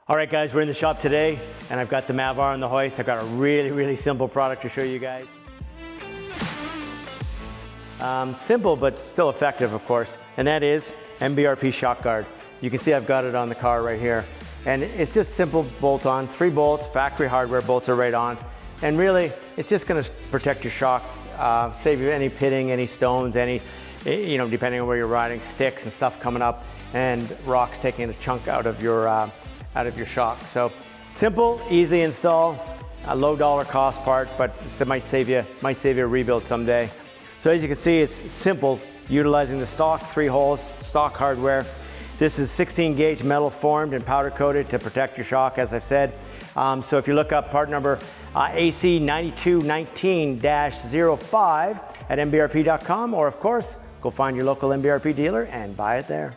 All right guys, we're in the shop today and I've got the Mav R on the hoist. I've got a really simple product to show you guys. Simple but still effective, of course, and that is MBRP shock guard. You can see I've got it on the car right here. And it's just simple bolt on, 3 bolts, factory hardware bolts are right on. And really, it's just gonna protect your shock, save you any pitting, any stones, any, depending on where you're riding, sticks and stuff coming up, and rocks taking a chunk out of your shock. So simple, easy install, a low dollar cost part, but it might save you a rebuild someday. So as you can see, it's simple, utilizing the stock 3 holes, stock hardware. This is 16 gauge metal formed and powder coated to protect your shock, as I've said. So if you look up part number AC9219-05 at MBRP.com, or of course, go find your local MBRP dealer and buy it there.